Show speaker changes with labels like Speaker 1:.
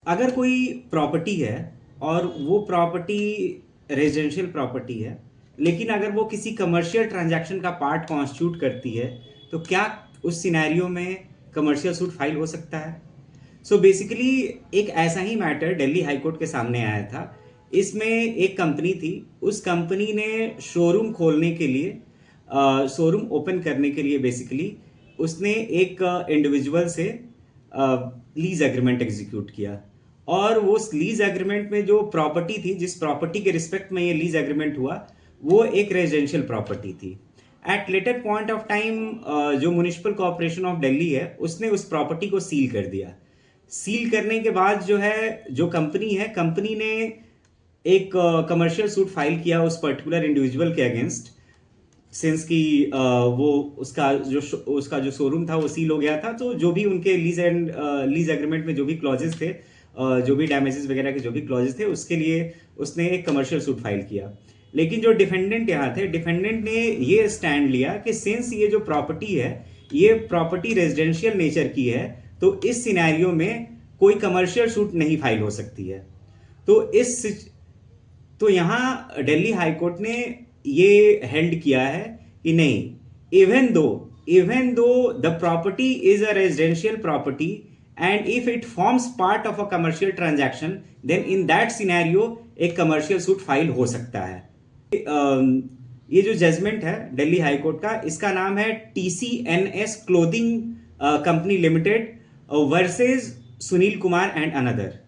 Speaker 1: अगर कोई प्रॉपर्टी है और वो प्रॉपर्टी रेजिडेंशियल प्रॉपर्टी है, लेकिन अगर वो किसी कमर्शियल ट्रांजैक्शन का पार्ट कॉन्स्टिट्यूट करती है, तो क्या उस सिनेरियो में कमर्शियल सूट फाइल हो सकता है? सो बेसिकली एक ऐसा ही मैटर दिल्ली हाई कोर्ट के सामने आया था। इसमें एक कंपनी थी, उस कंपनी ने शोरूम खोलने के लिए, शोरूम ओपन करने के लिए बेसिकली उसने एक इंडिविजुअल से लीज एग्रीमेंट एग्जीक्यूट किया। और वो लीज एग्रीमेंट में जो प्रॉपर्टी थी, जिस प्रॉपर्टी के रिस्पेक्ट में ये लीज एग्रीमेंट हुआ, वो एक रेजिडेंशियल प्रॉपर्टी थी। At later point of time जो म्युनिसिपल कॉर्पोरेशन ऑफ दिल्ली है, उसने उस प्रॉपर्टी को सील कर दिया। सील करने के बाद जो है, जो कंपनी है, कंपनी ने एक कमर्शियल सूट फाइल किया उस पर्टिकुलर इंडिविजुअल के अगेंस्ट, सिंस कि वो उसका जो शोरूम था वो सील हो गया था। तो जो भी उनके लीज एग्रीमेंट में जो भी क्लॉजेस थे, जो भी डैमेजेस वगैरह के जो भी क्लॉजेस थे, उसके लिए उसने एक कमर्शियल सूट फाइल किया। लेकिन जो डिफेंडेंट यहाँ थे, डिफेंडेंट ने ये स्टैंड लिया कि सिंस ये जो प्रॉपर्टी है, ये प्रॉपर्टी रेजिडेंशियल नेचर की है, तो इस सिनेरियो में कोई कमर्शियल सूट नहीं फाइल हो सकती है। तो तो यहाँ दिल्ली हाई कोर्ट ने ये हेल्ड किया है कि नहीं, even though the property is a residential property and if it forms part of a commercial transaction, then in that scenario एक कमर्शियल सूट फाइल हो सकता है। ये जो जजमेंट है दिल्ली हाई कोर्ट का, इसका नाम है TCNS clothing company limited versus Sunil Kumar and another.